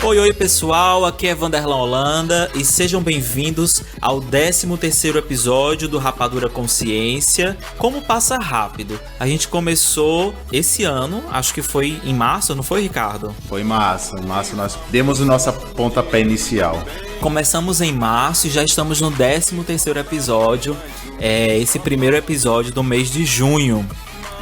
Oi pessoal, aqui é Vanderlan Holanda e sejam bem-vindos ao 13º episódio do Rapadura Consciência. Como passa rápido, a gente começou esse ano, acho que foi em março, não foi, Ricardo? Foi em março nós demos o nosso pontapé inicial. Começamos em março e já estamos no 13º episódio, esse primeiro episódio do mês de junho.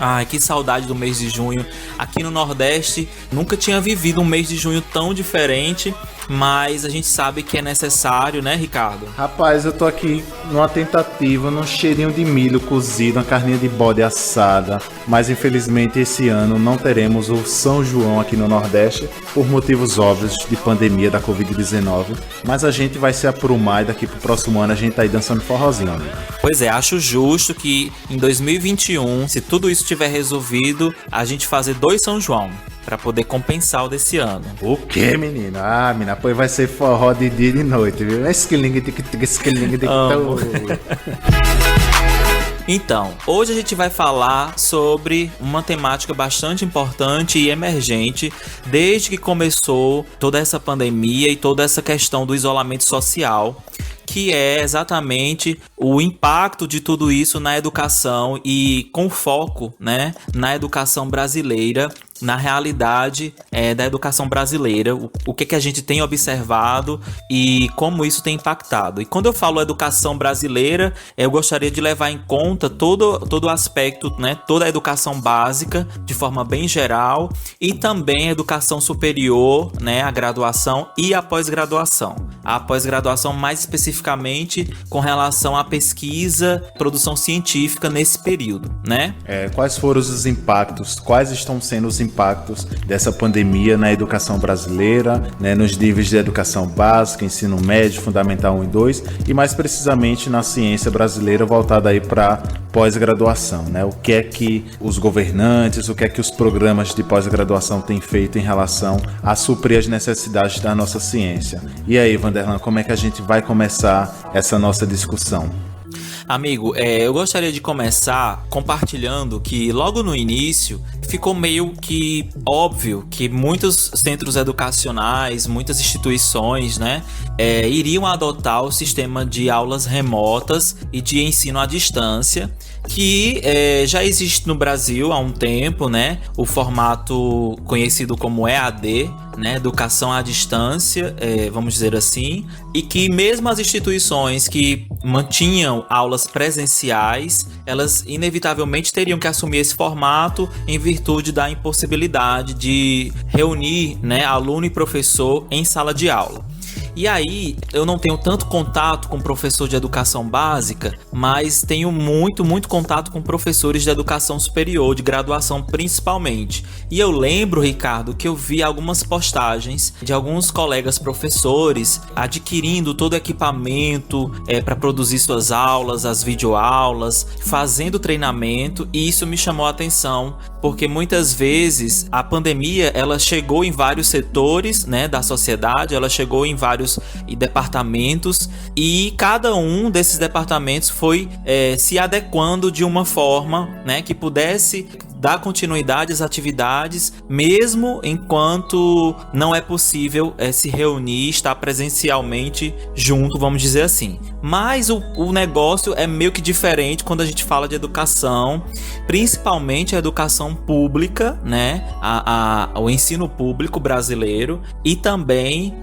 Ai, que saudade do mês de junho. Aqui no Nordeste, nunca tinha vivido um mês de junho tão diferente, mas a gente sabe que é necessário, né, Ricardo? Rapaz, eu tô aqui numa tentativa, num cheirinho de milho cozido, uma carninha de bode assada, mas infelizmente esse ano não teremos o São João aqui no Nordeste, por motivos óbvios de pandemia da Covid-19, mas a gente vai se aprumar e daqui pro próximo ano a gente tá aí dançando forrozinho, amigo. Pois é, acho justo que em 2021, se tudo isso tiver resolvido, a gente fazer 2 São João, pra poder compensar o desse ano. O que, menina? Ah, menina, pois vai ser forró de dia e de noite, viu? Então, hoje a gente vai falar sobre uma temática bastante importante e emergente desde que começou toda essa pandemia e toda essa questão do isolamento social, que é exatamente o impacto de tudo isso na educação e com foco, né, na educação brasileira, na realidade da educação brasileira, o que a gente tem observado e como isso tem impactado. E quando eu falo educação brasileira, eu gostaria de levar em conta todo o aspecto, né, toda a educação básica, de forma bem geral, e também a educação superior, né, a graduação e a pós-graduação. A pós-graduação mais especificamente com relação à pesquisa, produção científica nesse período, né? Quais foram os impactos, quais estão sendo os impactos dessa pandemia na educação brasileira, né, nos níveis de educação básica, ensino médio, fundamental 1 e 2, e mais precisamente na ciência brasileira voltada aí para pós-graduação, né? O que é que os governantes, o que é que os programas de pós-graduação têm feito em relação a suprir as necessidades da nossa ciência. E aí, Vanderlan, como é que a gente vai começar essa nossa discussão? Amigo, eu gostaria de começar compartilhando que logo no início ficou meio que óbvio que muitos centros educacionais, muitas instituições, né, iriam adotar o sistema de aulas remotas e de ensino à distância, que já existe no Brasil há um tempo, né, o formato conhecido como EAD, né, educação à distância, vamos dizer assim, e que mesmo as instituições que mantinham aulas presenciais, elas inevitavelmente teriam que assumir esse formato em virtude da impossibilidade de reunir, né, aluno e professor em sala de aula. E aí, eu não tenho tanto contato com professor de educação básica, mas tenho muito contato com professores de educação superior, de graduação principalmente. E eu lembro, Ricardo, que eu vi algumas postagens de alguns colegas professores adquirindo todo o equipamento para produzir suas aulas, as videoaulas, fazendo treinamento, e isso me chamou a atenção, porque muitas vezes a pandemia ela chegou em vários setores, né, da sociedade, ela chegou em vários departamentos, e cada um desses departamentos foi se adequando de uma forma, né, que pudesse dar continuidade às atividades, mesmo enquanto não é possível se reunir, estar presencialmente junto, vamos dizer assim. Mas o negócio é meio que diferente quando a gente fala de educação, principalmente a educação pública, né? O ensino público brasileiro, e também,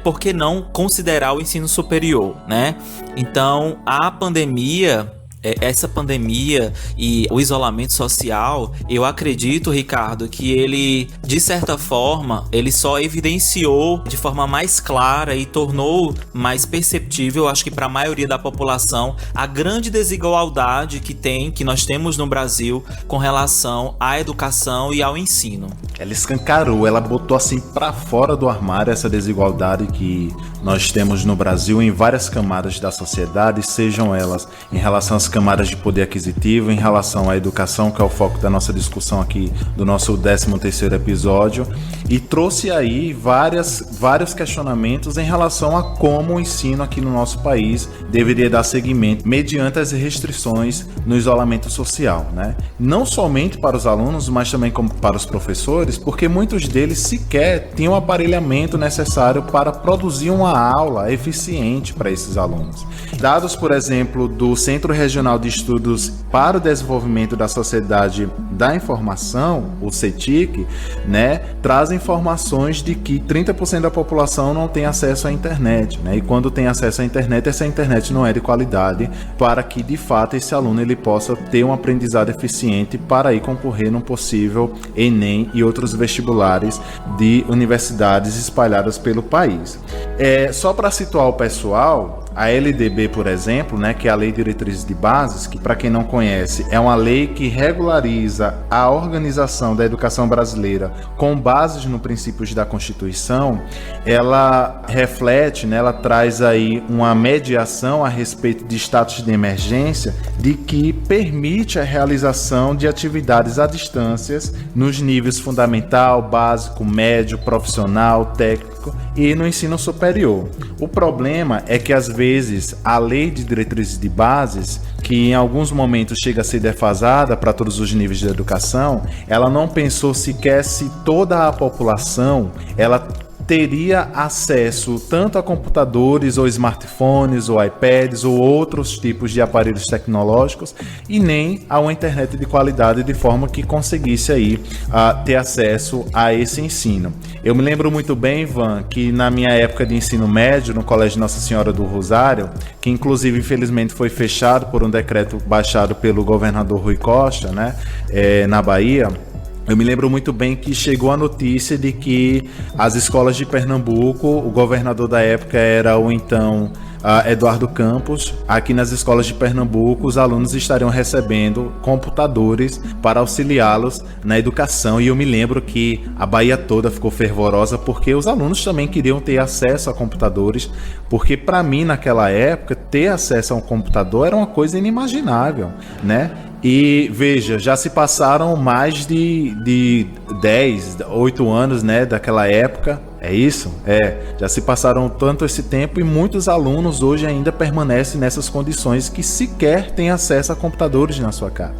por que não considerar o ensino superior, né? Então, a pandemia... essa pandemia e o isolamento social, eu acredito, Ricardo, que ele, de certa forma, ele só evidenciou de forma mais clara e tornou mais perceptível, acho que para a maioria da população, a grande desigualdade que nós temos no Brasil com relação à educação e ao ensino. Ela escancarou, ela botou assim para fora do armário essa desigualdade que nós temos no Brasil em várias camadas da sociedade, sejam elas em relação às camadas de poder aquisitivo em relação à educação, que é o foco da nossa discussão aqui do nosso 13º episódio, e trouxe aí vários questionamentos em relação a como o ensino aqui no nosso país deveria dar seguimento mediante as restrições no isolamento social, né? Não somente para os alunos, mas também como para os professores, porque muitos deles sequer tinham o aparelhamento necessário para produzir uma aula eficiente para esses alunos. Dados, por exemplo, do Centro Regional de Estudos para o Desenvolvimento da Sociedade da Informação, o CETIC, né, trazem informações de que 30% da população não tem acesso à internet, né? E quando tem acesso à internet, essa internet não é de qualidade para que, de fato, esse aluno ele possa ter um aprendizado eficiente para ir concorrer num possível Enem e outros vestibulares de universidades espalhadas pelo país. Só para situar o pessoal, a LDB, por exemplo, né, que é a Lei de Diretrizes de Bases, que para quem não conhece é uma lei que regulariza a organização da educação brasileira com bases no princípios da Constituição, ela reflete, né, ela traz aí uma mediação a respeito de status de emergência de que permite a realização de atividades à distância nos níveis fundamental, básico, médio, profissional, técnico e no ensino superior. O problema é que às vezes a Lei de Diretrizes de Bases, que em alguns momentos chega a ser defasada para todos os níveis de educação, ela não pensou sequer se toda a população ela teria acesso tanto a computadores ou smartphones ou iPads ou outros tipos de aparelhos tecnológicos e nem a uma internet de qualidade de forma que conseguisse aí ter acesso a esse ensino. Eu me lembro muito bem, Ivan, que na minha época de ensino médio no Colégio Nossa Senhora do Rosário, que inclusive infelizmente foi fechado por um decreto baixado pelo governador Rui Costa, né, na Bahia, eu me lembro muito bem que chegou a notícia de que as escolas de Pernambuco, o governador da época era o então Eduardo Campos. Aqui nas escolas de Pernambuco, os alunos estariam recebendo computadores para auxiliá-los na educação. E eu me lembro que a Bahia toda ficou fervorosa porque os alunos também queriam ter acesso a computadores, porque para mim naquela época ter acesso a um computador era uma coisa inimaginável, né? E veja, já se passaram mais de 8 anos, né, daquela época. É isso? Já se passaram tanto esse tempo e muitos alunos hoje ainda permanecem nessas condições que sequer têm acesso a computadores na sua casa.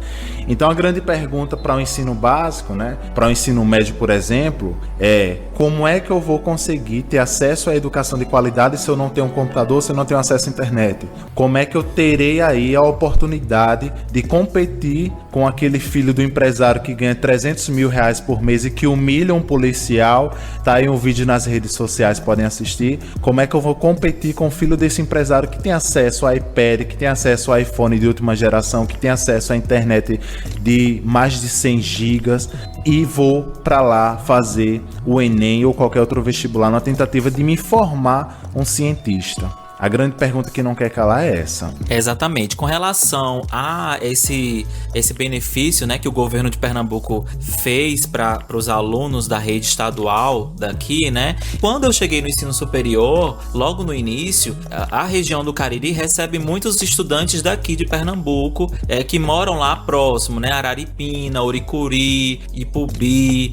Então a grande pergunta para o ensino básico, né, para o ensino médio, por exemplo, é como é que eu vou conseguir ter acesso à educação de qualidade se eu não tenho um computador, se eu não tenho acesso à internet? Como é que eu terei aí a oportunidade de competir com aquele filho do empresário que ganha 300 mil reais por mês e que humilha um policial? Tá aí um vídeo nas redes sociais, podem assistir. Como é que eu vou competir com o filho desse empresário que tem acesso ao iPad, que tem acesso ao iPhone de última geração, que tem acesso à internet de mais de 100 gigas e vou para lá fazer o Enem ou qualquer outro vestibular na tentativa de me formar um cientista? A grande pergunta que não quer calar é essa. Exatamente. Com relação a esse benefício, né, que o governo de Pernambuco fez para os alunos da rede estadual daqui, né? Quando eu cheguei no ensino superior, logo no início, a região do Cariri recebe muitos estudantes daqui de Pernambuco que moram lá próximo, né? Araripina, Uricuri, Ipubi,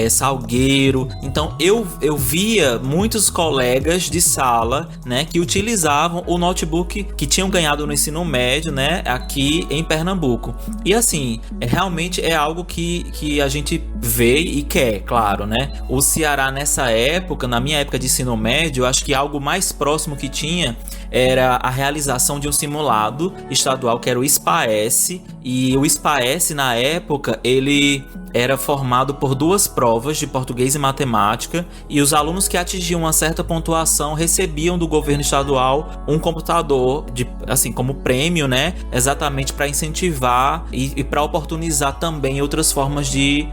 Salgueiro. Então eu via muitos colegas de sala, né, que utilizavam o notebook que tinham ganhado no ensino médio, né, aqui em Pernambuco. E assim, realmente é algo que a gente vê e quer, claro, né? O Ceará nessa época, na minha época de ensino médio, eu acho que algo mais próximo que tinha era a realização de um simulado estadual que era o SPAES, e o SPAES na época ele era formado por 2 provas de português e matemática, e os alunos que atingiam uma certa pontuação recebiam do governo estadual um computador assim como prêmio, né, exatamente para incentivar e para oportunizar também outras formas de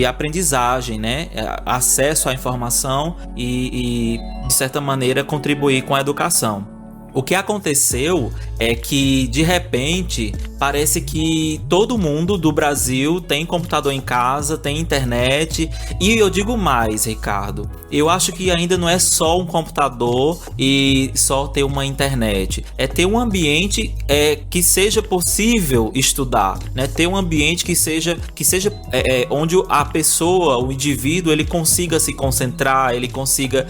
aprendizagem, né, acesso à informação e de certa maneira contribuir com a educação. O que aconteceu é que, de repente, parece que todo mundo do Brasil tem computador em casa, tem internet. E eu digo mais, Ricardo, eu acho que ainda não é só um computador e só ter uma internet. É ter um ambiente que seja possível estudar, né? Ter um ambiente que seja onde a pessoa, o indivíduo, ele consiga se concentrar, ele consiga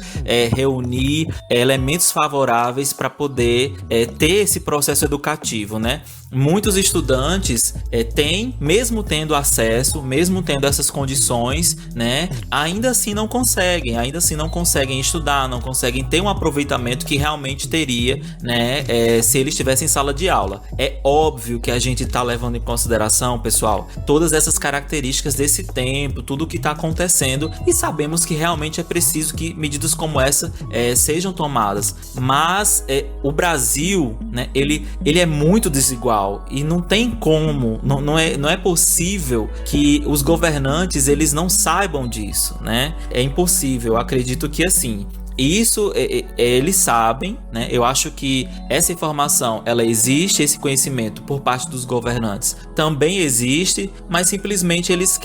reunir elementos favoráveis para poder ter esse processo educativo, né? Muitos estudantes têm, mesmo tendo acesso, mesmo tendo essas condições, né, ainda assim não conseguem estudar, não conseguem ter um aproveitamento que realmente teria, né, se eles estivessem em sala de aula. É óbvio que a gente está levando em consideração, pessoal, todas essas características desse tempo, tudo o que está acontecendo, e sabemos que realmente é preciso que medidas como essa sejam tomadas. Mas o Brasil, né, ele é muito desigual. E não tem como, não é possível que os governantes eles não saibam disso, né? É impossível, eu acredito que assim. Isso eles sabem, né? Eu acho que essa informação, ela existe, esse conhecimento por parte dos governantes também existe, mas simplesmente eles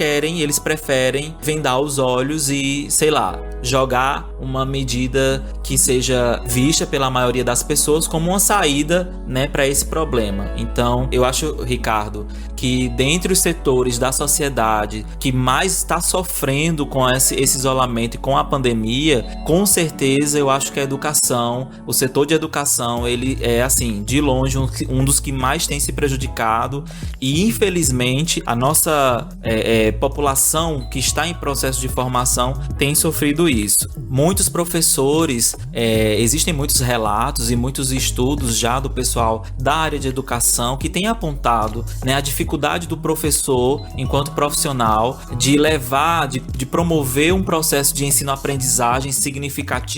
preferem vendar os olhos e, sei lá, jogar uma medida que seja vista pela maioria das pessoas como uma saída, né, para esse problema. Então, eu acho, Ricardo, que dentre os setores da sociedade que mais está sofrendo com esse isolamento e com a pandemia, com certeza eu acho que a educação, o setor de educação, ele é, assim, de longe um dos que mais tem se prejudicado, e infelizmente a nossa população que está em processo de formação tem sofrido isso. Muitos professores, existem muitos relatos e muitos estudos já do pessoal da área de educação que tem apontado, né, a dificuldade do professor enquanto profissional de levar, de promover um processo de ensino-aprendizagem significativo,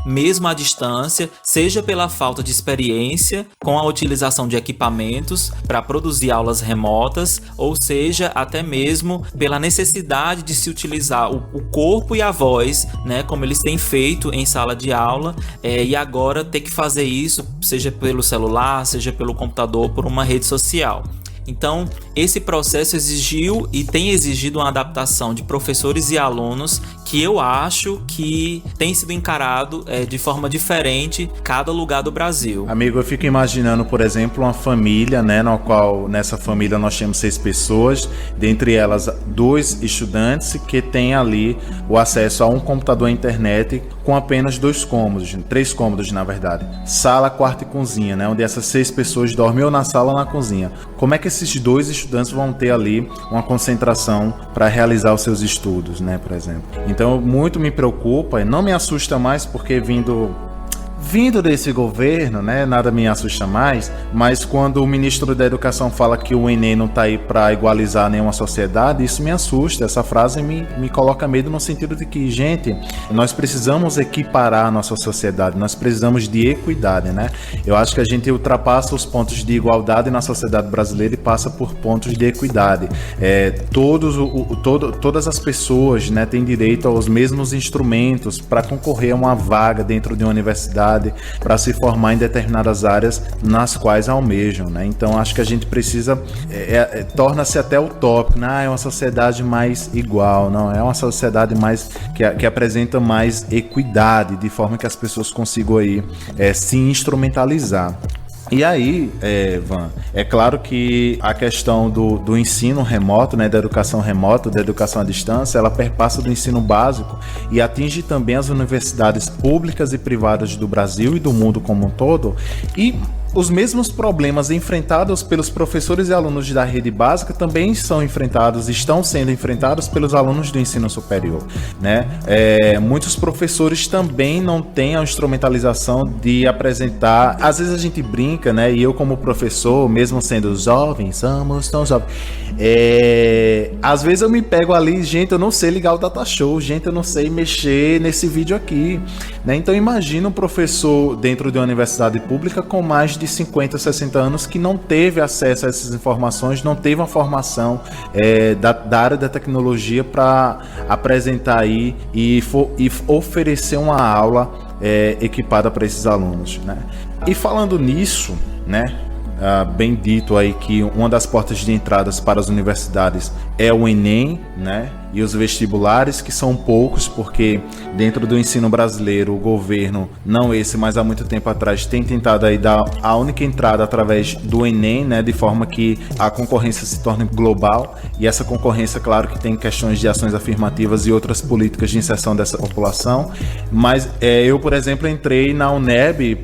mesmo à distância, seja pela falta de experiência com a utilização de equipamentos para produzir aulas remotas, ou seja, até mesmo pela necessidade de se utilizar o corpo e a voz, né, como eles têm feito em sala de aula, e agora ter que fazer isso, seja pelo celular, seja pelo computador, por uma rede social. Então, esse processo exigiu e tem exigido uma adaptação de professores e alunos que eu acho que tem sido encarado de forma diferente em cada lugar do Brasil. Amigo, eu fico imaginando, por exemplo, uma família, né, no qual nessa família nós temos 6 pessoas, dentre elas 2 estudantes que têm ali o acesso a um computador e internet com apenas 2 cômodos, 3 cômodos na verdade, sala, quarto e cozinha, né, onde essas 6 pessoas dormem ou na sala ou na cozinha. Como é que esses 2 estudantes vão ter ali uma concentração para realizar os seus estudos, né, por exemplo? Então, muito me preocupa e não me assusta mais, porque vindo desse governo, né, nada me assusta mais, mas quando o ministro da Educação fala que o Enem não está aí para igualizar nenhuma sociedade, isso me assusta. Essa frase me coloca medo no sentido de que, gente, nós precisamos equiparar a nossa sociedade, nós precisamos de equidade, né? Eu acho que a gente ultrapassa os pontos de igualdade na sociedade brasileira e passa por pontos de equidade. Todas as pessoas, né, têm direito aos mesmos instrumentos para concorrer a uma vaga dentro de uma universidade, para se formar em determinadas áreas nas quais almejam, né? Então acho que a gente precisa, torna-se até utópico, né? É uma sociedade mais igual, não, é uma sociedade mais que apresenta mais equidade, de forma que as pessoas consigam aí se instrumentalizar. E aí, Van, é claro que a questão do ensino remoto, né, da educação remota, da educação à distância, ela perpassa do ensino básico e atinge também as universidades públicas e privadas do Brasil e do mundo como um todo. E os mesmos problemas enfrentados pelos professores e alunos da rede básica também estão sendo enfrentados pelos alunos do ensino superior, né? Muitos professores também não têm a instrumentalização de apresentar. Às vezes a gente brinca, né? E eu como professor, mesmo sendo jovem, somos tão jovens, às vezes eu me pego ali, gente, eu não sei ligar o data show, gente, eu não sei mexer nesse vídeo aqui, né? Então imagina um professor dentro de uma universidade pública com mais de 50, 60 anos que não teve acesso a essas informações, não teve uma formação da área da tecnologia para apresentar aí e oferecer uma aula equipada para esses alunos, né? E falando nisso, né, bem dito aí que uma das portas de entradas para as universidades é o Enem, né? E os vestibulares, que são poucos, porque dentro do ensino brasileiro o governo, não esse, mas há muito tempo atrás, tem tentado aí dar a única entrada através do Enem, né, de forma que a concorrência se torne global, e essa concorrência, claro que tem questões de ações afirmativas e outras políticas de inserção dessa população, mas eu, por exemplo, entrei na UNEB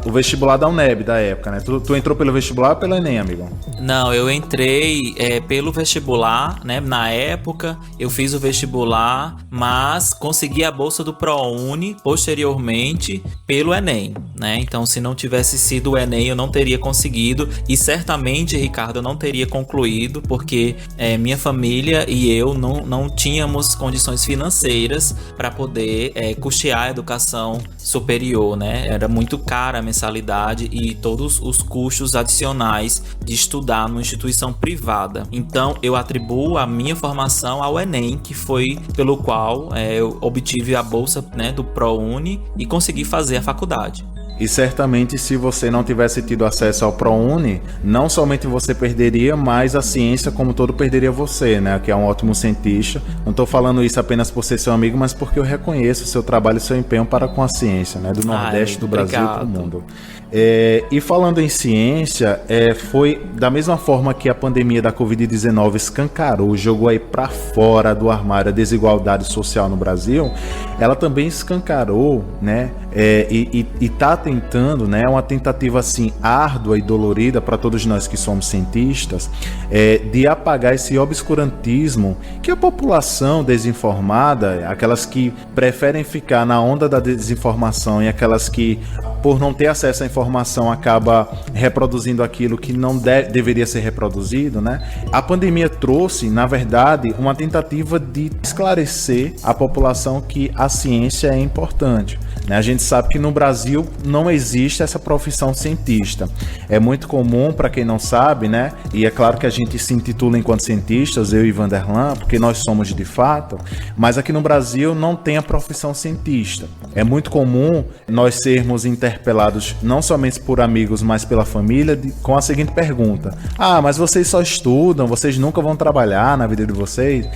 o vestibular da UNEB da época, né? Tu entrou pelo vestibular ou pelo Enem, amigo? Não, eu entrei pelo vestibular, né, na época. Eu fiz o vestibular, mas consegui a bolsa do ProUni posteriormente pelo Enem, né? Então, se não tivesse sido o Enem, eu não teria conseguido, e certamente, Ricardo, eu não teria concluído, porque minha família e eu não tínhamos condições financeiras para poder custear a educação superior, né? Era muito cara a mensalidade e todos os custos adicionais de estudar numa instituição privada. Então, eu atribuo a minha formação ao Enem, que foi pelo qual eu obtive a bolsa, né, do ProUni e consegui fazer a faculdade. E certamente, se você não tivesse tido acesso ao ProUni, não somente você perderia, mas a ciência como todo perderia você, né? Que é um ótimo cientista. Não estou falando isso apenas por ser seu amigo, mas porque eu reconheço o seu trabalho e seu empenho para com a ciência, né? Do Nordeste, do Brasil e para o mundo. E falando em ciência, foi da mesma forma que a pandemia da Covid-19 escancarou, jogou aí para fora do armário a desigualdade social no Brasil, ela também escancarou, né? E está tentando, né? Uma tentativa assim árdua e dolorida para todos nós que somos cientistas, de apagar esse obscurantismo que a população desinformada, aquelas que preferem ficar na onda da desinformação e aquelas que, por não ter acesso à informação, acaba reproduzindo aquilo que não deveria ser reproduzido, né? A pandemia trouxe, na verdade, uma tentativa de esclarecer a população que a ciência é importante, né? A gente sabe que no Brasil não existe essa profissão cientista. É muito comum, para quem não sabe, né? E é claro que a gente se intitula enquanto cientistas, eu e Vanderlan, porque nós somos de fato, mas aqui no Brasil não tem a profissão cientista. É muito comum nós sermos interpelados não somente por amigos, mas pela família, com a seguinte pergunta: mas vocês só estudam, vocês nunca vão trabalhar na vida de vocês?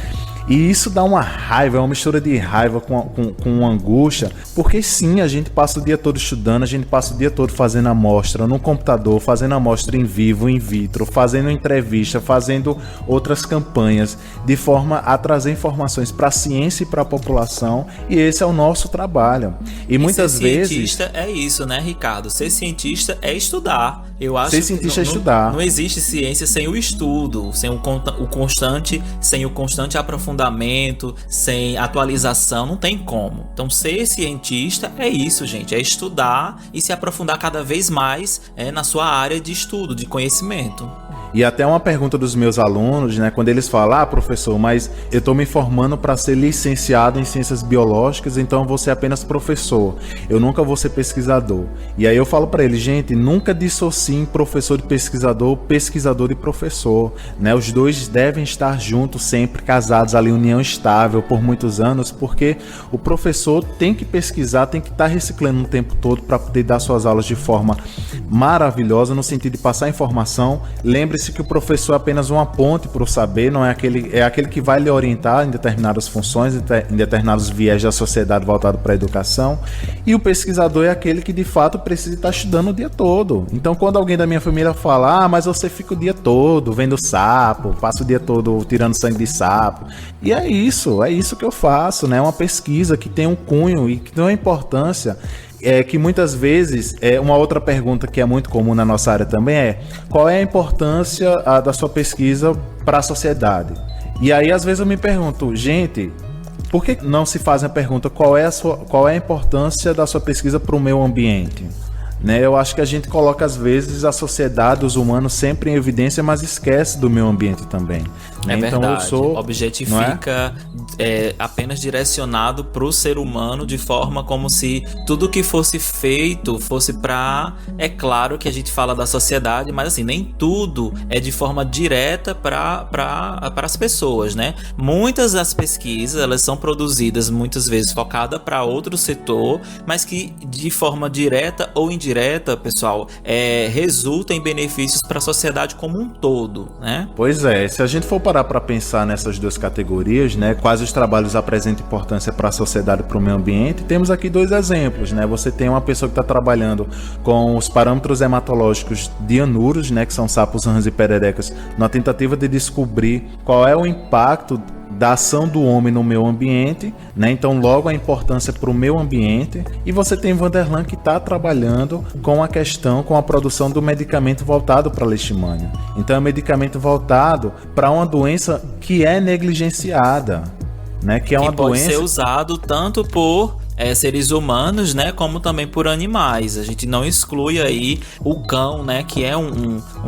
E isso dá uma raiva, é uma mistura de raiva com angústia, porque sim, a gente passa o dia todo estudando, a gente passa o dia todo fazendo amostra no computador, fazendo amostra em vivo, in vitro, fazendo entrevista, fazendo outras campanhas, de forma a trazer informações para a ciência e para a população, e esse é o nosso trabalho. E muitas vezes... Ser cientista é isso, né, Ricardo? Ser cientista é estudar. Eu acho ser cientista é estudar. Não existe ciência sem o estudo, sem o constante aprofundamento, sem atualização, não tem como. Então, ser cientista é isso, gente, é estudar e se aprofundar cada vez mais na sua área de estudo, de conhecimento. E até uma pergunta dos meus alunos, né, quando eles falam: professor, mas eu estou me formando para ser licenciado em ciências biológicas, então eu vou ser apenas professor, eu nunca vou ser pesquisador. E aí eu falo para eles: gente, nunca dissociem professor e pesquisador, pesquisador e professor, né? Os dois devem estar juntos, sempre casados ali, união estável por muitos anos, porque o professor tem que pesquisar, tem que estar reciclando o tempo todo para poder dar suas aulas de forma maravilhosa, no sentido de passar informação. Lembre-se que o professor é apenas uma ponte para o saber, não é aquele que vai lhe orientar em determinadas funções, em determinados viés da sociedade voltado para a educação, e o pesquisador é aquele que de fato precisa estar estudando o dia todo. Então, quando alguém da minha família fala: mas você fica o dia todo vendo sapo, passa o dia todo tirando sangue de sapo, e é isso que eu faço, né? Uma pesquisa que tem um cunho e que tem uma importância. Que muitas vezes, uma outra pergunta que é muito comum na nossa área também é: qual é a importância da sua pesquisa para a sociedade? E aí às vezes eu me pergunto: gente, por que não se faz a pergunta qual é a importância da sua pesquisa para o meio ambiente? né? Eu acho que a gente coloca às vezes a sociedade, os humanos sempre em evidência, mas esquece do meio ambiente também, né? É Então verdade, eu objetifica apenas direcionado para o ser humano de forma como se tudo que fosse feito fosse para... É claro que a gente fala da sociedade, mas assim, nem tudo é de forma direta para as pessoas, né? Muitas das pesquisas, elas são produzidas muitas vezes focadas para outro setor, mas que de forma direta ou indireta, pessoal, resulta em benefícios para a sociedade como um todo, né? Pois é, se a gente for parar para pensar nessas duas categorias, né, quais os trabalhos apresentam importância para a sociedade e para o meio ambiente, temos aqui dois exemplos, né? Você tem uma pessoa que está trabalhando com os parâmetros hematológicos de anuros, né, que são sapos, rãs e pererecas, na tentativa de descobrir qual é o impacto da ação do homem no meio ambiente, né? Então logo a importância para o meio ambiente. E você tem Vanderlan que está trabalhando com a produção do medicamento voltado para a leishmania. Então é um medicamento voltado para uma doença que é negligenciada, né? Que é uma doença pode ser usado tanto por seres humanos, né, como também por animais. A gente não exclui aí o cão, né, que é uma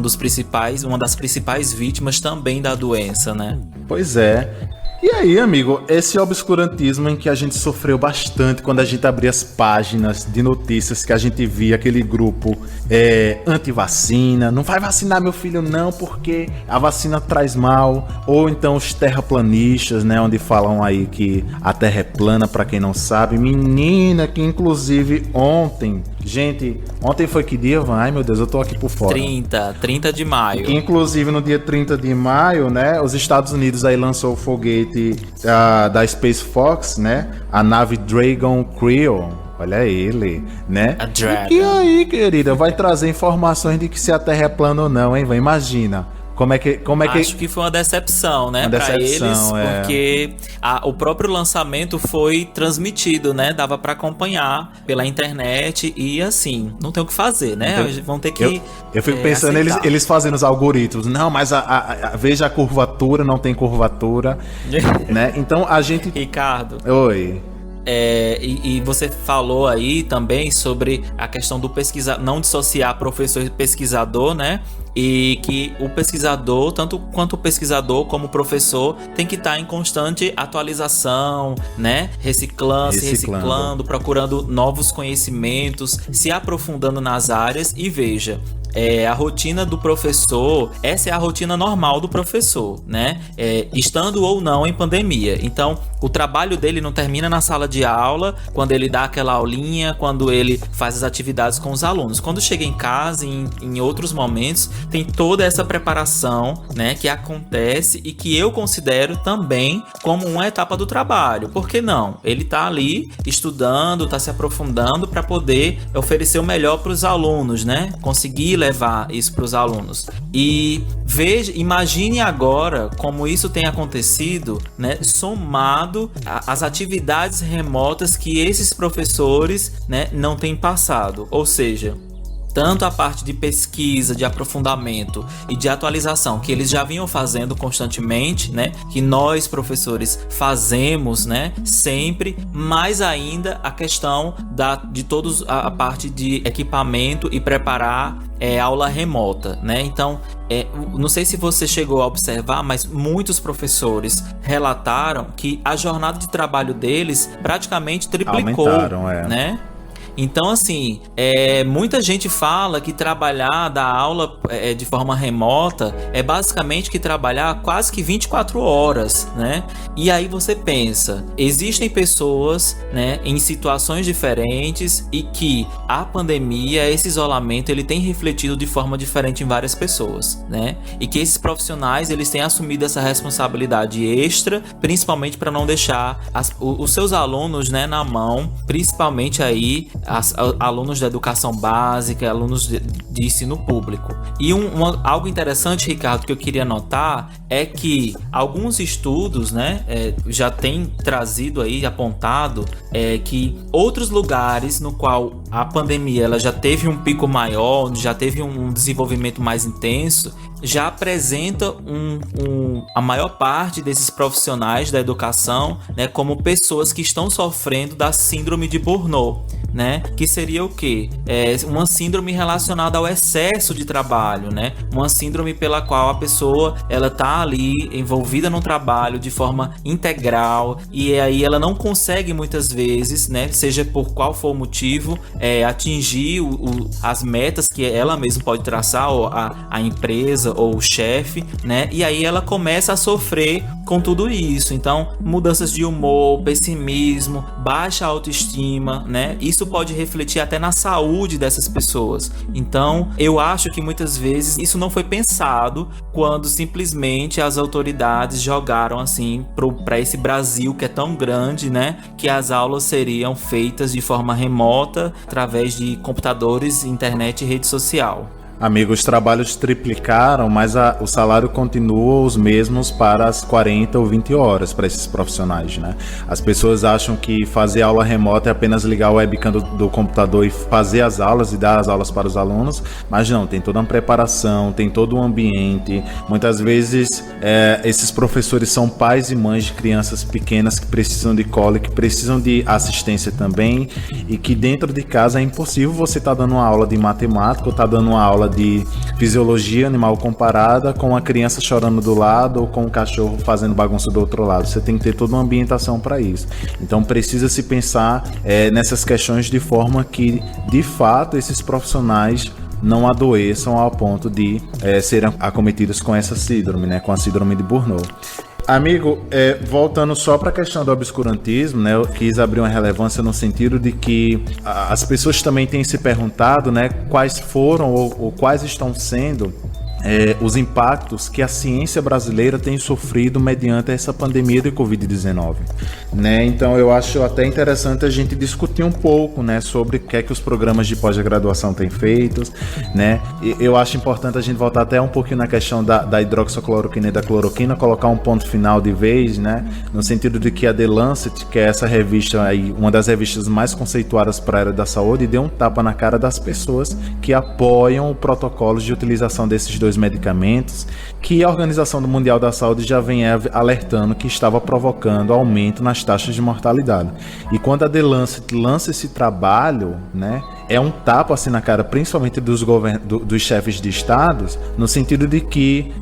das principais vítimas também da doença, né? Pois é. E aí, amigo, esse obscurantismo em que a gente sofreu bastante quando a gente abria as páginas de notícias que a gente via aquele grupo anti-vacina, não vai vacinar meu filho não, porque a vacina traz mal, ou então os terraplanistas, né, onde falam aí que a Terra é plana, pra quem não sabe, menina, que inclusive ontem foi que dia, Van? Ai meu Deus, eu tô aqui por fora. 30 de maio. Inclusive no dia 30 de maio, né, os Estados Unidos aí lançou o foguete da Space Fox, né, a nave Dragon Crew. Olha ele, né? A Dragon. E aí, querida, vai trazer informações de que se a Terra é plana ou não, hein? Imagina. Acho que foi uma decepção, né, para eles, porque o próprio lançamento foi transmitido, né, dava para acompanhar pela internet e assim, não tem o que fazer, né, vão ter que eu fico pensando, eles fazendo os algoritmos, não, mas veja a curvatura, não tem curvatura, né, então a gente... Ricardo. Oi. E você falou aí também sobre a questão do não dissociar professor e pesquisador, né? E que o pesquisador, tanto quanto o pesquisador como o professor, tem que estar em constante atualização, né? Reciclando, procurando novos conhecimentos, se aprofundando nas áreas. E veja, a rotina do professor, essa é a rotina normal do professor, né? Estando ou não em pandemia. Então, o trabalho dele não termina na sala de aula, quando ele dá aquela aulinha, quando ele faz as atividades com os alunos. Quando chega em casa, em outros momentos, tem toda essa preparação, né, que acontece e que eu considero também como uma etapa do trabalho. Por que não? Ele tá ali estudando, tá se aprofundando para poder oferecer o melhor para os alunos, né? Conseguir levar isso para os alunos. E imagine agora como isso tem acontecido, né, somado às atividades remotas que esses professores, né, não têm passado. Ou seja, tanto a parte de pesquisa, de aprofundamento e de atualização que eles já vinham fazendo constantemente, né? Que nós, professores, fazemos, né? Sempre, mais ainda a questão de todos a parte de equipamento e preparar aula remota, né? Então, não sei se você chegou a observar, mas muitos professores relataram que a jornada de trabalho deles praticamente triplicou, né? Então, assim, muita gente fala que trabalhar, dar aula de forma remota é basicamente que trabalhar quase que 24 horas, né? E aí você pensa, existem pessoas, né, em situações diferentes e que a pandemia, esse isolamento, ele tem refletido de forma diferente em várias pessoas, né? E que esses profissionais, eles têm assumido essa responsabilidade extra, principalmente para não deixar os seus alunos, né, na mão, principalmente aí alunos da educação básica, alunos de ensino público. E algo interessante, Ricardo, que eu queria notar é que alguns estudos, né, já têm trazido aí, apontado, que outros lugares no qual a pandemia ela já teve um pico maior, já teve um desenvolvimento mais intenso, já apresenta a maior parte desses profissionais da educação, né, como pessoas que estão sofrendo da síndrome de Burnout, né? Que seria o quê? Uma síndrome relacionada ao excesso de trabalho, né? Uma síndrome pela qual a pessoa, ela tá ali envolvida no trabalho de forma integral, e aí ela não consegue muitas vezes, né? Seja por qual for o motivo, atingir as metas que ela mesma pode traçar, ou a empresa ou o chefe, né? E aí ela começa a sofrer com tudo isso. Então, mudanças de humor, pessimismo, baixa autoestima, né? Isso pode refletir até na saúde dessas pessoas. Então, eu acho que muitas vezes isso não foi pensado quando simplesmente as autoridades jogaram assim para esse Brasil que é tão grande, né? Que as aulas seriam feitas de forma remota, através de computadores, internet e rede social. Amigo, os trabalhos triplicaram, mas o salário continua os mesmos para as 40 ou 20 horas para esses profissionais, né? As pessoas acham que fazer aula remota é apenas ligar o webcam do computador e fazer as aulas e dar as aulas para os alunos, mas não, tem toda uma preparação, tem todo um ambiente. Muitas vezes esses professores são pais e mães de crianças pequenas que precisam de cola, que precisam de assistência também, e que dentro de casa é impossível você estar dando uma aula de matemática ou estar dando uma aula de fisiologia animal comparada com a criança chorando do lado ou com o cachorro fazendo bagunça do outro lado. Você tem que ter toda uma ambientação para isso. Então precisa se pensar nessas questões de forma que, de fato, esses profissionais não adoeçam ao ponto de serem acometidos com essa síndrome, né, com a síndrome de Burnout. Amigo, voltando só para a questão do obscurantismo, né, eu quis abrir uma relevância no sentido de que as pessoas também têm se perguntado, né, quais foram ou quais estão sendo os impactos que a ciência brasileira tem sofrido mediante essa pandemia de Covid-19, né? Então eu acho até interessante a gente discutir um pouco, né, sobre o que é que os programas de pós-graduação têm feito, né? E eu acho importante a gente voltar até um pouquinho na questão da hidroxicloroquina e da cloroquina, colocar um ponto final de vez, né, no sentido de que a The Lancet, que é essa revista aí, uma das revistas mais conceituadas para a área da saúde, deu um tapa na cara das pessoas que apoiam o protocolo de utilização desses dois medicamentos, que a Organização Mundial da Saúde já vem alertando que estava provocando aumento nas taxas de mortalidade. E quando a The Lancet lança esse trabalho, né, é um tapa assim na cara, principalmente dos chefes de estados, no sentido de que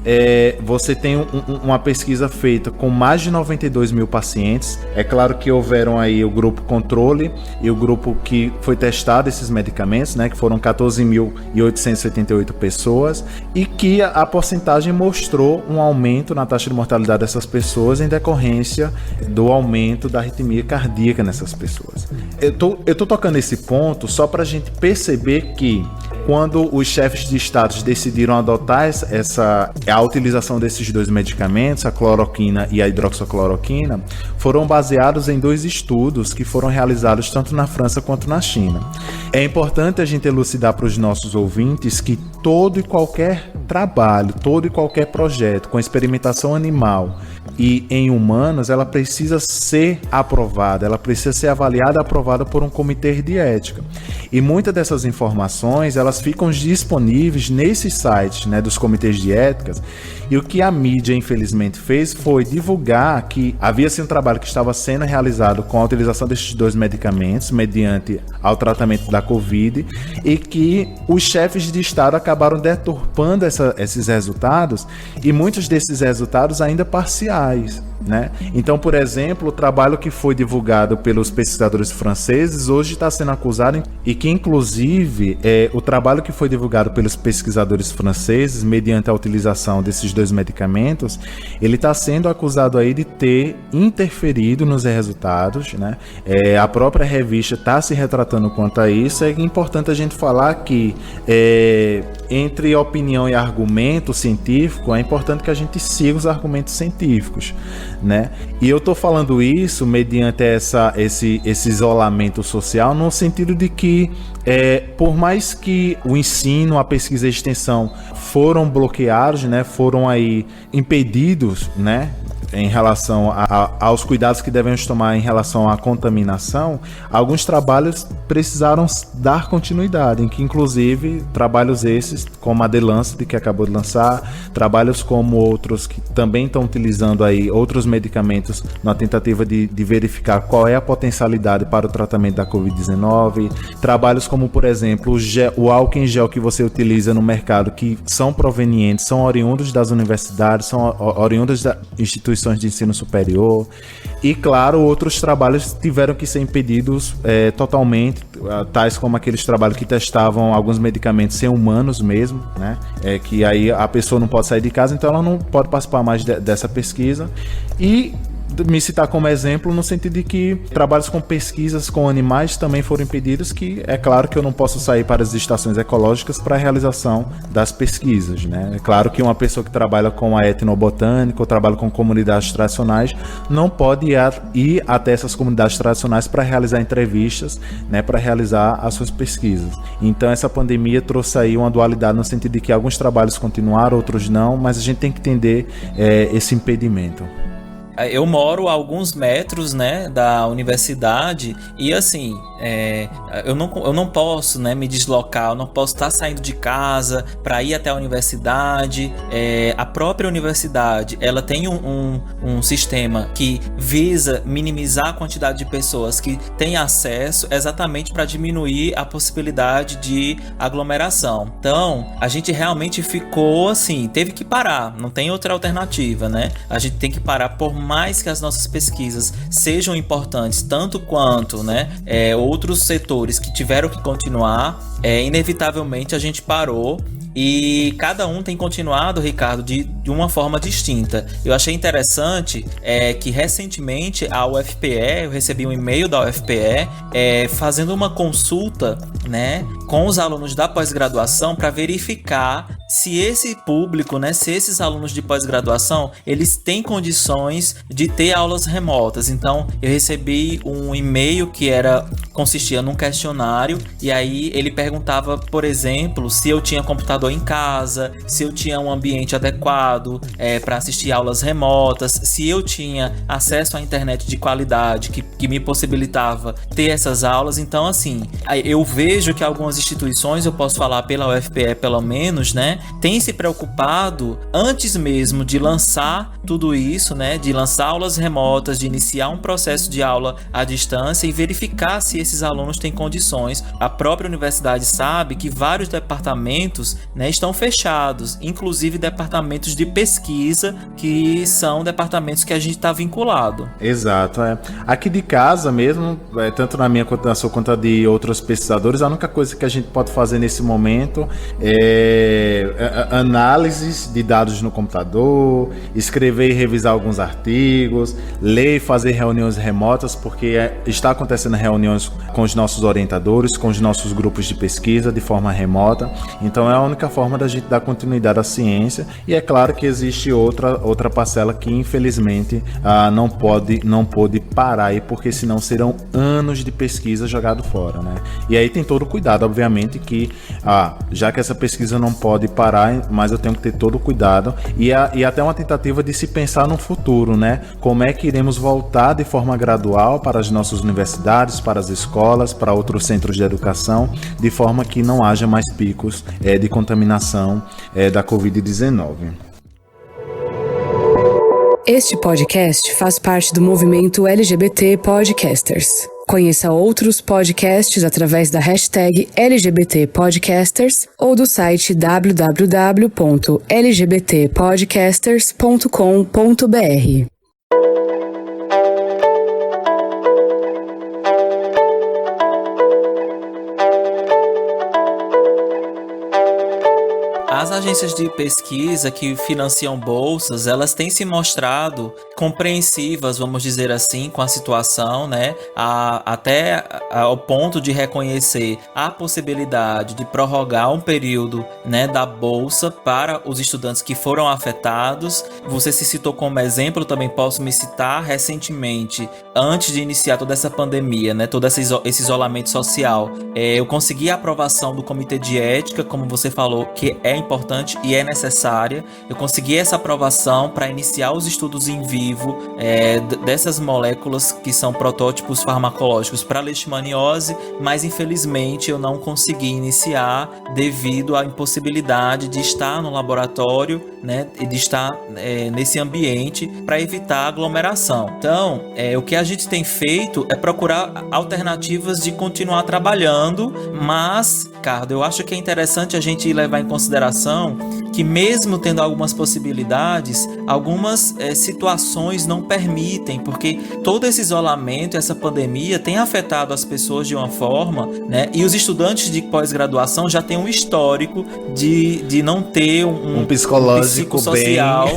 você tem uma pesquisa feita com mais de 92 mil pacientes. É claro que houveram aí o grupo controle e o grupo que foi testado esses medicamentos, né, que foram 14.878 pessoas, e que a porcentagem mostrou um aumento na taxa de mortalidade dessas pessoas em decorrência do aumento da arritmia cardíaca nessas pessoas. Eu tô tocando esse ponto só para a gente perceber que quando os chefes de estados decidiram adotar a utilização desses dois medicamentos, a cloroquina e a hidroxicloroquina, foram baseados em 2 estudos que foram realizados tanto na França quanto na China. É importante a gente elucidar para os nossos ouvintes que todo e qualquer trabalho, todo e qualquer projeto com experimentação animal e em humanos, ela precisa ser aprovada, ela precisa ser avaliada e aprovada por um comitê de ética. E muitas dessas informações, elas ficam disponíveis nesses sites, né, dos comitês de éticas, e o que a mídia, infelizmente, fez foi divulgar que havia-se um trabalho que estava sendo realizado com a utilização desses 2 medicamentos mediante ao tratamento da Covid, e que os chefes de Estado acabaram deturpando esses resultados, e muitos desses resultados ainda parciais, né? Então, por exemplo, o trabalho que foi divulgado pelos pesquisadores franceses hoje está sendo acusado, e que inclusive o trabalho que foi divulgado pelos pesquisadores franceses mediante a utilização desses 2 medicamentos, ele está sendo acusado aí de ter interferido nos resultados, né? A própria revista está se retratando quanto a isso. É importante a gente falar que entre opinião e argumento científico, é importante que a gente siga os argumentos científicos, né? E eu estou falando isso mediante esse isolamento social, no sentido de que por mais que o ensino, a pesquisa e a extensão foram bloqueados, né, foram aí impedidos, né, em relação aos cuidados que devemos tomar em relação à contaminação, alguns trabalhos precisaram dar continuidade, em que inclusive trabalhos esses, como a The Lancet, que acabou de lançar, trabalhos como outros que também estão utilizando aí outros medicamentos na tentativa de verificar qual é a potencialidade para o tratamento da Covid-19, trabalhos como, por exemplo, o álcool em gel que você utiliza no mercado, que são provenientes, são oriundos das universidades, são oriundos das instituições de ensino superior, e claro, outros trabalhos tiveram que ser impedidos totalmente, tais como aqueles trabalhos que testavam alguns medicamentos em humanos mesmo, né? Que aí a pessoa não pode sair de casa, então ela não pode participar mais dessa pesquisa. E me citar como exemplo no sentido de que trabalhos com pesquisas com animais também foram impedidos, que é claro que eu não posso sair para as estações ecológicas para a realização das pesquisas, né? É claro que uma pessoa que trabalha com a etnobotânica ou trabalha com comunidades tradicionais não pode ir até essas comunidades tradicionais para realizar entrevistas, né, para realizar as suas pesquisas. Então essa pandemia trouxe aí uma dualidade no sentido de que alguns trabalhos continuaram, outros não, mas a gente tem que entender esse impedimento. Eu moro a alguns metros, né, da universidade e assim, eu não posso, né, me deslocar, eu não posso estar saindo de casa para ir até a universidade. A própria universidade, ela tem um sistema que visa minimizar a quantidade de pessoas que têm acesso, exatamente para diminuir a possibilidade de aglomeração. Então, a gente realmente ficou assim, teve que parar, não tem outra alternativa, né? A gente tem que parar por mais que as nossas pesquisas sejam importantes, tanto quanto, né, outros setores que tiveram que continuar, inevitavelmente a gente parou. E cada um tem continuado, Ricardo, de uma forma distinta. Eu achei interessante que recentemente a UFPE, eu recebi um e-mail da UFPE fazendo uma consulta, né, com os alunos da pós-graduação para verificar se esse público, né, se esses alunos de pós-graduação, eles têm condições de ter aulas remotas. Então, eu recebi um e-mail que consistia num questionário, e aí ele perguntava, por exemplo, se eu tinha computador em casa, se eu tinha um ambiente adequado para assistir aulas remotas, se eu tinha acesso à internet de qualidade que me possibilitava ter essas aulas. Então, assim, eu vejo que algumas instituições, eu posso falar pela UFPE pelo menos, né, têm se preocupado antes mesmo de lançar tudo isso, né, de lançar aulas remotas, de iniciar um processo de aula à distância e verificar se esses alunos têm condições. A própria universidade sabe que vários departamentos, né, estão fechados, inclusive departamentos de pesquisa, que são departamentos que a gente está vinculado. Exato, Aqui de casa mesmo, tanto na minha quanto na sua quanto de outros pesquisadores, a única coisa que a gente pode fazer nesse momento é análises de dados no computador, escrever e revisar alguns artigos, ler e fazer reuniões remotas, porque está acontecendo reuniões com os nossos orientadores, com os nossos grupos de pesquisa de forma remota. Então é a única forma da gente dar continuidade à ciência. E é claro que existe outra parcela que infelizmente não pôde parar aí, porque senão serão anos de pesquisa jogado fora, né? E aí tem todo o cuidado, obviamente, que já que essa pesquisa não pode parar, mas eu tenho que ter todo o cuidado e até uma tentativa de se pensar no futuro, né? Como é que iremos voltar de forma gradual para as nossas universidades, para as escolas, para outros centros de educação, de forma que não haja mais picos de contaminação da Covid-19. Este podcast faz parte do movimento LGBT Podcasters. Conheça outros podcasts através da hashtag LGBT Podcasters ou do site www.lgbtpodcasters.com.br. As agências de pesquisa que financiam bolsas, elas têm se mostrado compreensivas, vamos dizer assim, com a situação, né? Até ao ponto de reconhecer a possibilidade de prorrogar um período, né, da bolsa para os estudantes que foram afetados. Você se citou como exemplo, também posso me citar recentemente, antes de iniciar toda essa pandemia, né, todo esse isolamento social. Eu consegui a aprovação do Comitê de Ética, como você falou, que é importante importante e é necessária. Eu consegui essa aprovação para iniciar os estudos em vivo dessas moléculas que são protótipos farmacológicos para leishmaniose, mas infelizmente eu não consegui iniciar devido à impossibilidade de estar no laboratório, né, e de estar nesse ambiente para evitar aglomeração. Então, o que a gente tem feito é procurar alternativas de continuar trabalhando, mas, Ricardo, eu acho que é interessante a gente levar em consideração que mesmo tendo algumas possibilidades, algumas situações não permitem, porque todo esse isolamento, essa pandemia tem afetado as pessoas de uma forma, né? E os estudantes de pós-graduação já têm um histórico de não ter um psicológico psicossocial.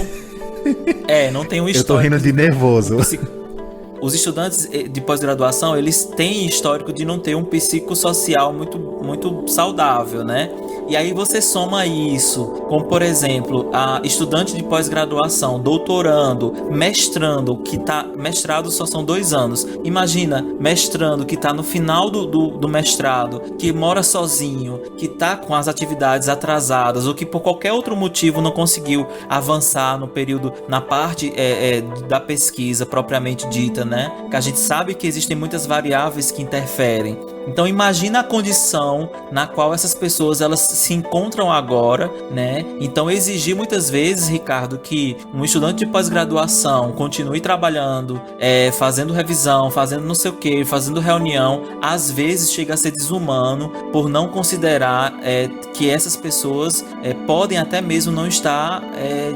Não tem um histórico. Eu tô rindo de nervoso. Os estudantes de pós-graduação, eles têm histórico de não ter um psicossocial muito saudável, né? E aí você soma isso, como por exemplo, a estudante de pós-graduação, doutorando, mestrando, mestrado só são 2 anos. Imagina, mestrando, que está no final do mestrado, que mora sozinho, que está com as atividades atrasadas, ou que por qualquer outro motivo não conseguiu avançar no período, na parte da pesquisa propriamente dita, né? Que a gente sabe que existem muitas variáveis que interferem. Então imagina a condição na qual essas pessoas elas se encontram agora, né? Então exigir muitas vezes, Ricardo, que um estudante de pós-graduação continue trabalhando, fazendo revisão, fazendo não sei o que, fazendo reunião, às vezes chega a ser desumano por não considerar que essas pessoas podem até mesmo não estar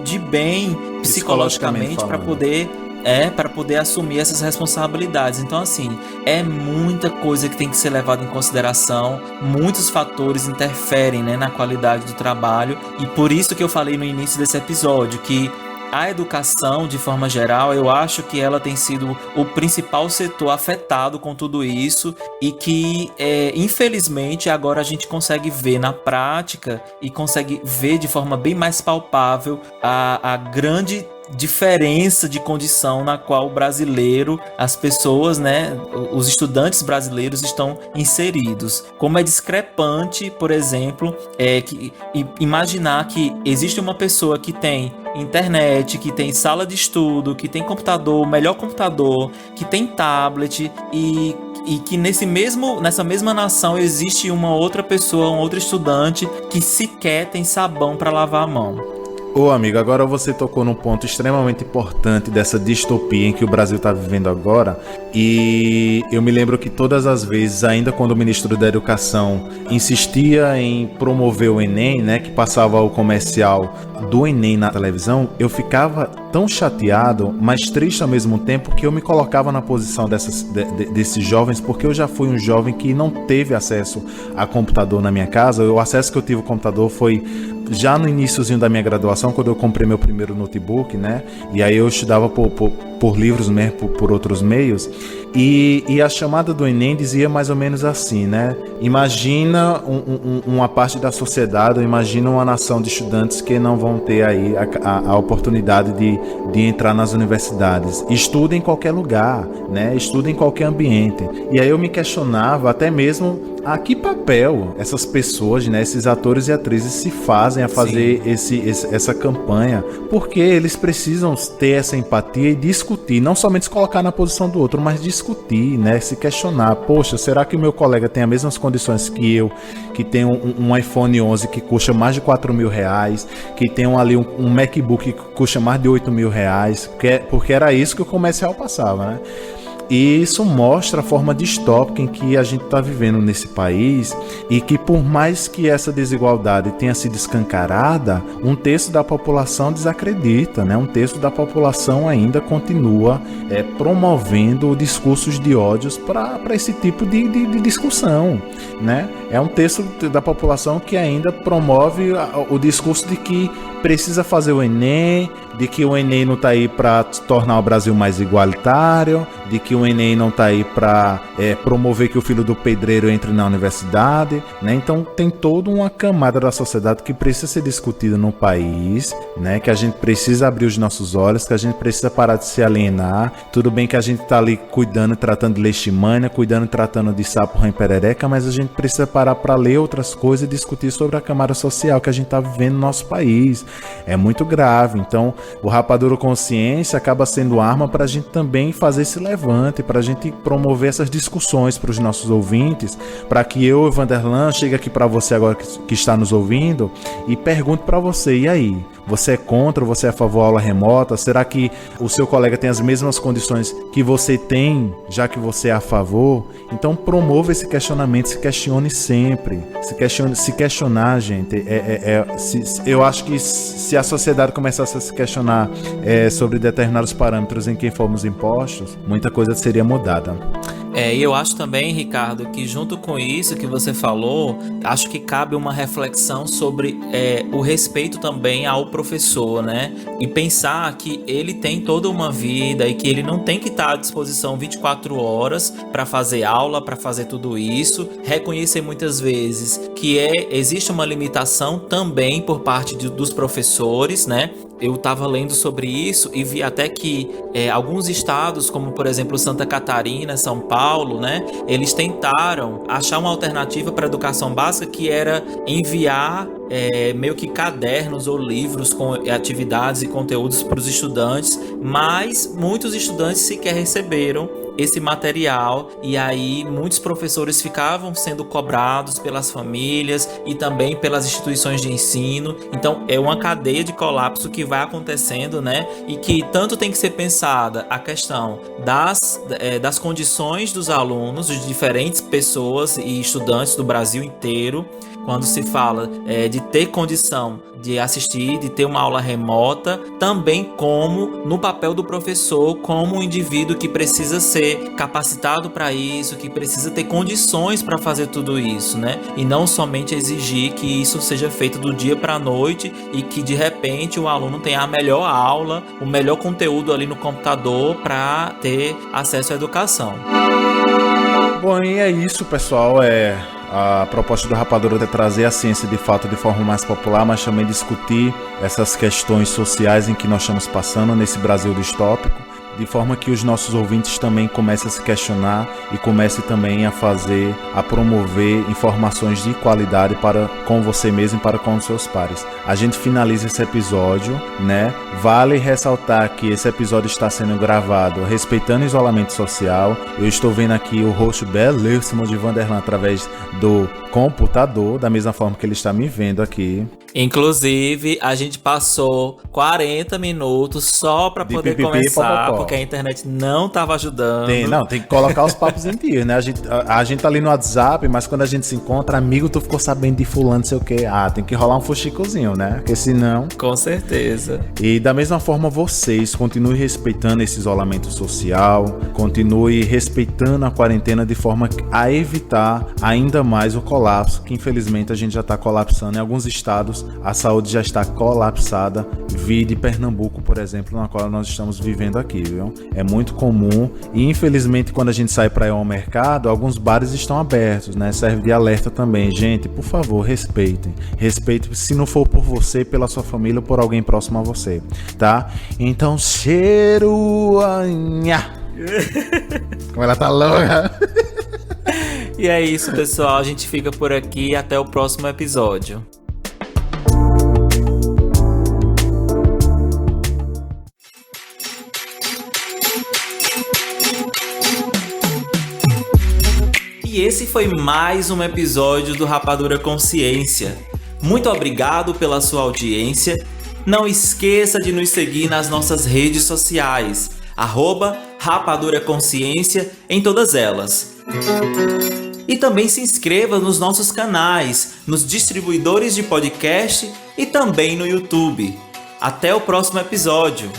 de bem psicologicamente para poder assumir essas responsabilidades. Então, assim, é muita coisa que tem que ser levada em consideração, muitos fatores interferem, né, na qualidade do trabalho, e por isso que eu falei no início desse episódio que a educação, de forma geral, eu acho que ela tem sido o principal setor afetado com tudo isso e que, infelizmente, agora a gente consegue ver na prática e consegue ver de forma bem mais palpável a grande diferença de condição na qual o brasileiro, as pessoas, né, os estudantes brasileiros estão inseridos. Como é discrepante, por exemplo, imaginar que existe uma pessoa que tem internet, que tem sala de estudo, que tem computador, melhor computador, que tem tablet e que nessa mesma nação existe uma outra pessoa, um outro estudante que sequer tem sabão para lavar a mão. Ô amigo, agora você tocou num ponto extremamente importante dessa distopia em que o Brasil está vivendo agora, e eu me lembro que todas as vezes, ainda quando o ministro da Educação insistia em promover o Enem, né, que passava o comercial do Enem na televisão, eu ficava tão chateado, mas triste ao mesmo tempo, que eu me colocava na posição desses jovens, porque eu já fui um jovem que não teve acesso a computador na minha casa. O acesso que eu tive ao computador foi já no iniciozinho da minha graduação, quando eu comprei meu primeiro notebook, né? E aí eu estudava por livros mesmo, por outros meios. E a chamada do Enem dizia mais ou menos assim, né? Imagina uma parte da sociedade, imagina uma nação de estudantes que não vão ter aí a oportunidade de entrar nas universidades. Estuda em qualquer lugar, né? Estuda em qualquer ambiente. E aí eu me questionava até mesmo a que papel essas pessoas, né, esses atores e atrizes se fazem a fazer essa campanha, porque eles precisam ter essa empatia e discutir, não somente se colocar na posição do outro, mas discutir, né, se questionar, poxa, será que o meu colega tem as mesmas condições que eu, que tem um iPhone 11 que custa mais de R$4.000, que tem ali um MacBook que custa mais de R$8.000, porque era isso que o comercial passava, né? E isso mostra a forma distópica em que a gente está vivendo nesse país, e que por mais que essa desigualdade tenha sido escancarada, um terço da população desacredita, né? Um terço da população ainda continua promovendo discursos de ódios para esse tipo de discussão, né? É um terço da população que ainda promove o discurso de que precisa fazer o Enem, de que o Enem não está aí para tornar o Brasil mais igualitário, de que o Enem não está aí para promover que o filho do pedreiro entre na universidade, né? Então tem toda uma camada da sociedade que precisa ser discutida no país, né? Que a gente precisa abrir os nossos olhos, que a gente precisa parar de se alienar. Tudo bem que a gente está ali cuidando, tratando de leishmania, cuidando, tratando de sapo, rã e perereca, mas a gente precisa parar para ler outras coisas e discutir sobre a camada social que a gente está vivendo no nosso país. É muito grave. Então o Rapadura Consciência acaba sendo arma para a gente também fazer esse levante, para a gente promover essas discussões para os nossos ouvintes, para que eu, Vanderlan, chegue aqui para você agora que está nos ouvindo e pergunte para você, e aí? Você é contra, você é a favor da aula remota? Será que o seu colega tem as mesmas condições que você tem, já que você é a favor? Então promova esse questionamento, se questione sempre. Se questionar, gente, eu acho que se a sociedade começasse a se questionar sobre determinados parâmetros em que fomos impostos, muita coisa seria mudada. E eu acho também, Ricardo, que junto com isso que você falou, acho que cabe uma reflexão sobre o respeito também ao professor, né? E pensar que ele tem toda uma vida e que ele não tem que estar à disposição 24 horas para fazer aula, para fazer tudo isso. Reconhecer muitas vezes que existe uma limitação também por parte dos professores, né? Eu estava lendo sobre isso e vi até que alguns estados, como por exemplo Santa Catarina, São Paulo, né, eles tentaram achar uma alternativa para a educação básica, que era enviar meio que cadernos ou livros com atividades e conteúdos para os estudantes, mas muitos estudantes sequer receberam esse material, e aí muitos professores ficavam sendo cobrados pelas famílias e também pelas instituições de ensino. Então é uma cadeia de colapso que vai acontecendo, né? E que tanto tem que ser pensada a questão das condições dos alunos, de diferentes pessoas e estudantes do Brasil inteiro, quando se fala de ter condição de assistir, de ter uma aula remota, também como no papel do professor, como um indivíduo que precisa ser capacitado para isso, que precisa ter condições para fazer tudo isso, né? E não somente exigir que isso seja feito do dia para a noite e que de repente o aluno tenha a melhor aula, o melhor conteúdo ali no computador para ter acesso à educação. Bom, e é isso, pessoal. A proposta do Rapadura é trazer a ciência de fato de forma mais popular, mas também discutir essas questões sociais em que nós estamos passando nesse Brasil distópico, de forma que os nossos ouvintes também comecem a se questionar e comecem também a promover informações de qualidade com você mesmo e para com os seus pares. A gente finaliza esse episódio, né? Vale ressaltar que esse episódio está sendo gravado respeitando o isolamento social. Eu estou vendo aqui o rosto belíssimo de Vanderlan através do computador, da mesma forma que ele está me vendo aqui. Inclusive, a gente passou 40 minutos só para poder começar, porque a internet não estava ajudando. Tem que colocar os papos em dia, né? A gente tá ali no WhatsApp, mas quando a gente se encontra, amigo, tu ficou sabendo de fulano, não sei o quê. Tem que rolar um fuxicozinho, né? Porque senão... Com certeza. E da mesma forma, vocês continuem respeitando esse isolamento social, continue respeitando a quarentena de forma a evitar ainda mais o colapso, que infelizmente a gente já está colapsando em alguns estados. A saúde já está colapsada, vide Pernambuco, por exemplo, na qual nós estamos vivendo aqui, viu? É muito comum e infelizmente quando a gente sai para ir ao mercado, alguns bares estão abertos, né? Serve de alerta também. Gente, por favor, respeitem. Respeitem, se não for por você, pela sua família ou por alguém próximo a você, tá? Então, cheiro... Como ela tá louca! E é isso, pessoal. A gente fica por aqui. Até o próximo episódio. E esse foi mais um episódio do Rapadura Consciência. Muito obrigado pela sua audiência. Não esqueça de nos seguir nas nossas redes sociais, @Rapadura Consciência em todas elas. E também se inscreva nos nossos canais, nos distribuidores de podcast e também no YouTube. Até o próximo episódio!